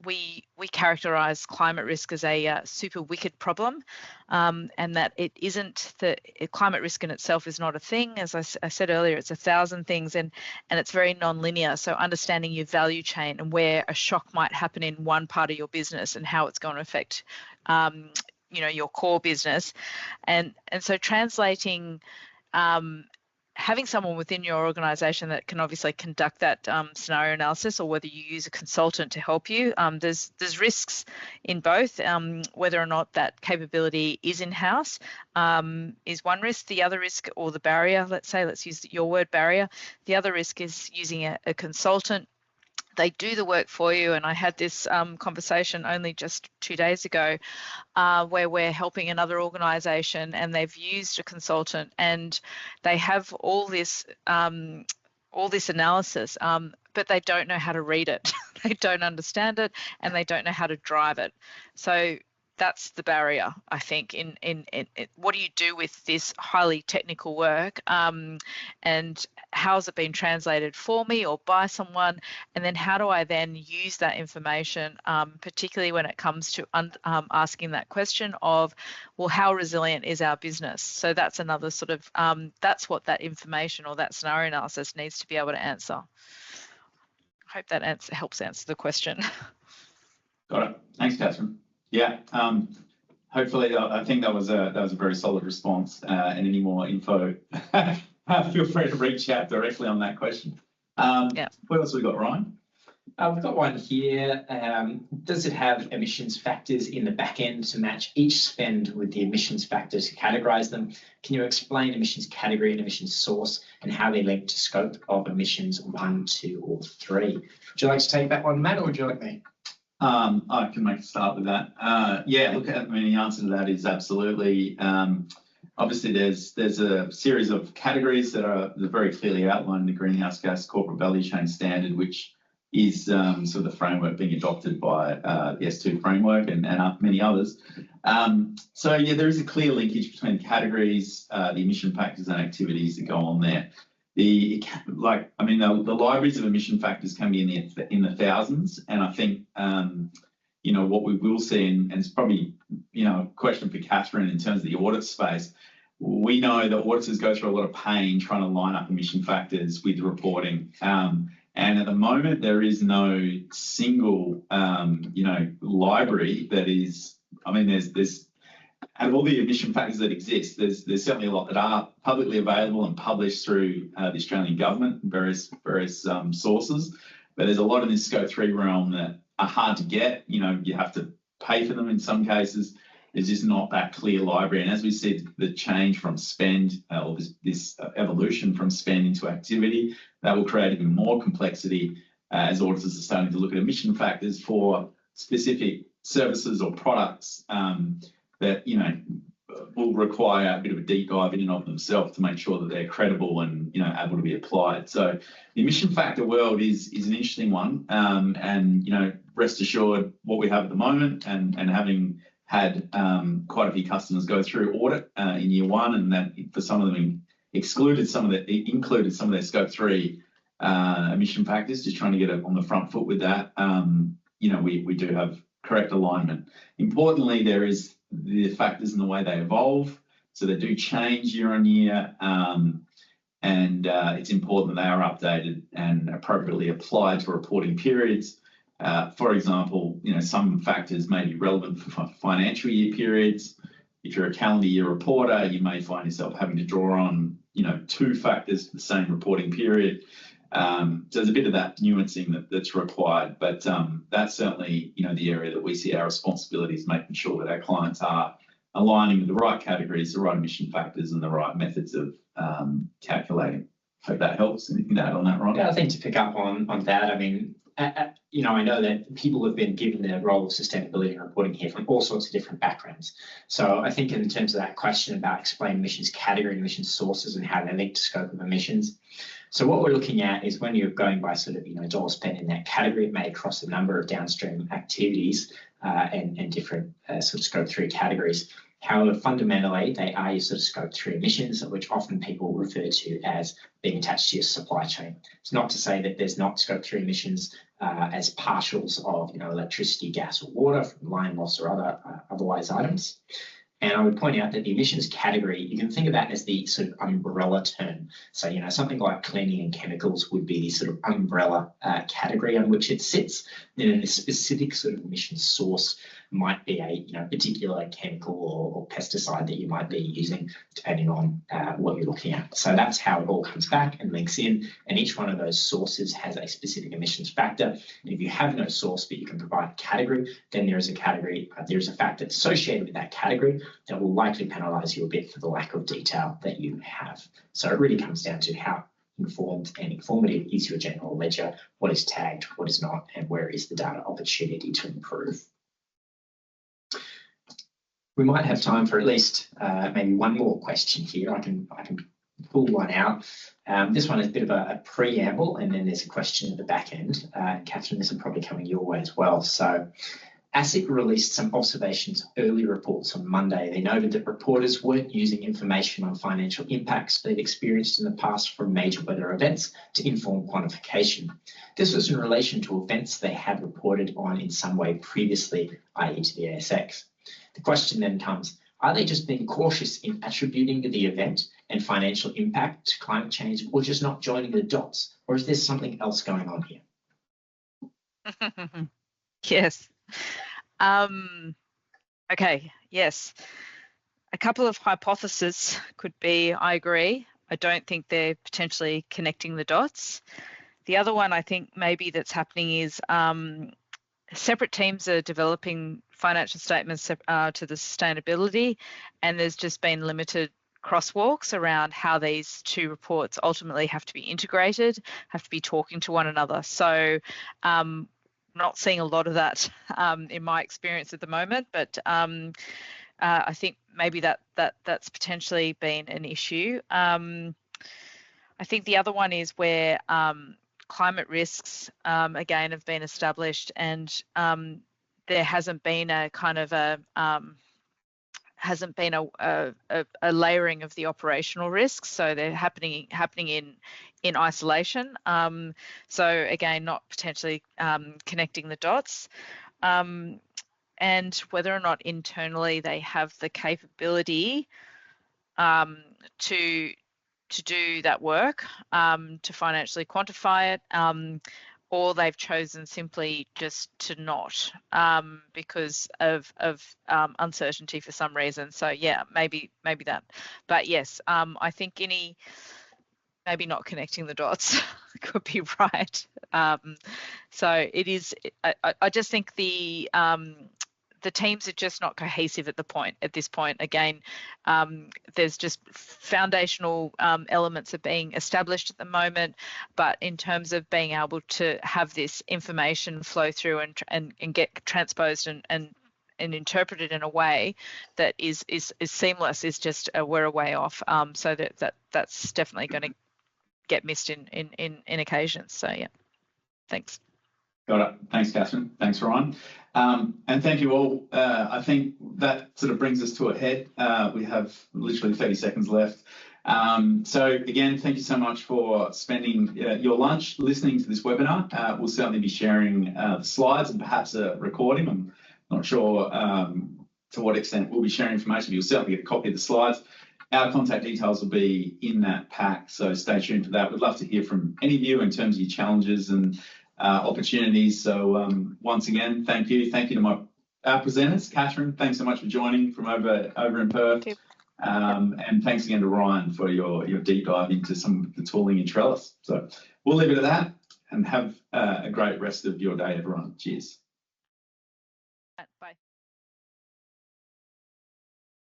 We characterise climate risk as a super wicked problem, and that it isn't climate risk in itself is not a thing. As I said earlier, it's 1,000 things, and it's very non-linear. So understanding your value chain and where a shock might happen in one part of your business and how it's going to affect your core business, and so translating. Having someone within your organisation that can obviously conduct that scenario analysis, or whether you use a consultant to help you, there's risks in both. Whether or not that capability is in-house is one risk. The other risk, or the barrier, let's use your word, barrier. The other risk is using a consultant. They do the work for you, and I had this conversation only just 2 days ago where we're helping another organisation, and they've used a consultant, and they have all this analysis, but they don't know how to read it. They don't understand it, and they don't know how to drive it. So that's the barrier, I think, in what do you do with this highly technical work, and how has it been translated for me or by someone, and then how do I then use that information, particularly when it comes to asking that question of, well, how resilient is our business? So that's another sort of, that's what that information or that scenario analysis needs to be able to answer. I hope that helps answer the question. Got it. Thanks, Catherine. Yeah, hopefully I think that was a very solid response, and any more info, feel free to reach out directly on that question. Yeah. What else have we got, Ryan? We've got one here. Does it have emissions factors in the back end to match each spend with the emissions factors to categorise them? Can you explain emissions category and emissions source and how they link to scope of emissions 1, 2, or 3? Would you like to take that one, Matt, or would you like me? I can make a start with that. Yeah, look, I mean, the answer to that is absolutely. Obviously, there's a series of categories that are very clearly outlined in the Greenhouse Gas Corporate Value Chain Standard, which is sort of the framework being adopted by the S2 framework and many others. So yeah, there is a clear linkage between categories, the emission factors and activities that go on there. The libraries of emission factors can be in the thousands, and I think what we will see, and it's probably a question for Catherine in terms of the audit space. We know that auditors go through a lot of pain trying to line up emission factors with reporting, and at the moment there is no single library that is. I mean, there's out of all the emission factors that exist, there's certainly a lot that are publicly available and published through the Australian government and various sources. But there's a lot in this Scope 3 realm that are hard to get. You have to pay for them in some cases. There's just not that clear library. And as we see the change from spend, or this evolution from spend into activity, that will create even more complexity as auditors are starting to look at emission factors for specific services or products that will require a bit of a deep dive in and of themselves to make sure that they're credible and able to be applied. So the emission factor world is an interesting one, and rest assured what we have at the moment, and having had quite a few customers go through audit in year one, and that for some of them included some of their Scope 3 emission factors, just trying to get on the front foot with that. We do have correct alignment. Importantly, there is the factors and the way they evolve, so they do change year on year, and it's important that they are updated and appropriately applied to reporting periods. For example, some factors may be relevant for financial year periods. If you're a calendar year reporter, you may find yourself having to draw on 2 factors for the same reporting period. So there's a bit of that nuancing that's required, but that's certainly the area that we see our responsibilities, making sure that our clients are aligning with the right categories, the right emission factors, and the right methods of calculating. Hope that helps. Anything to add on that, Ron? Yeah, I think to pick up on that, I mean, you know, I know that people have been given the role of sustainability and reporting here from all sorts of different backgrounds. So I think in terms of that question about explain emissions category, emissions sources, and how they link to scope of emissions. So what we're looking at is when you're going by sort of, you know, dollar spent in that category, it may cross a number of downstream activities and different sort of scope 3 categories. However, fundamentally, they are your sort of scope 3 emissions, which often people refer to as being attached to your supply chain. It's not to say that there's not scope 3 emissions as partials of, you know, electricity, gas, or water from line loss or other otherwise items. And I would point out that the emissions category, you can think of that as the sort of umbrella term. So, you know, something like cleaning and chemicals would be the sort of umbrella category on which it sits. And then the specific sort of emission source might be a, you know, particular chemical or pesticide that you might be using, depending on what you're looking at. So that's how it all comes back and links in. And each one of those sources has a specific emissions factor. And if you have no source, but you can provide a category, then there is a category, there is a factor associated with that category that will likely penalise you a bit for the lack of detail that you have. So it really comes down to how informed and informative is your general ledger, what is tagged, what is not, and where is the data opportunity to improve. We might have time for at least maybe one more question here. I can pull one out. This one is a bit of a preamble, and then there's a question at the back end. Catherine, this is probably coming your way as well. So ASIC released some observations early reports on Monday. They noted that reporters weren't using information on financial impacts they've experienced in the past from major weather events to inform quantification. This was in relation to events they had reported on in some way previously, i.e. to the ASX. The question then comes, are they just being cautious in attributing the event and financial impact to climate change, or just not joining the dots? Or is there something else going on here? Yes. Okay, yes. A couple of hypotheses could be, I agree. I don't think they're potentially connecting the dots. The other one I think maybe that's happening is separate teams are developing financial statements to the sustainability, and there's just been limited crosswalks around how these two reports ultimately have to be integrated, have to be talking to one another. So not seeing a lot of that in my experience at the moment, but I think maybe that's potentially been an issue. I think the other one is where climate risks again have been established, and there hasn't been a kind of a layering of the operational risks, so they're happening in isolation. So again, not potentially connecting the dots, and whether or not internally they have the capability to do that work, to financially quantify it, or they've chosen simply just to not because of uncertainty for some reason. So yeah, maybe that. But yes, I think maybe not connecting the dots could be right. So it is. I just think the teams are just not cohesive at this point. Again, there's just foundational elements are being established at the moment, but in terms of being able to have this information flow through and get transposed and interpreted in a way that is seamless is just we're a way off. So that's definitely going to get missed in occasions. So yeah, thanks. Got it. Thanks, Catherine. Thanks, Ryan. And thank you all. I think that sort of brings us to a head. We have literally 30 seconds left. So again, thank you so much for spending your lunch listening to this webinar. We'll certainly be sharing the slides and perhaps a recording. I'm not sure to what extent we'll be sharing information, but you'll certainly get a copy of the slides. Our contact details will be in that pack, so stay tuned for that. We'd love to hear from any of you in terms of your challenges and opportunities. So once again, thank you. Thank you to our presenters. Catherine, thanks so much for joining from over in Perth. And thanks again to Ryan for your deep dive into some of the tooling in Trellis. So we'll leave it at that and have a great rest of your day, everyone. Cheers.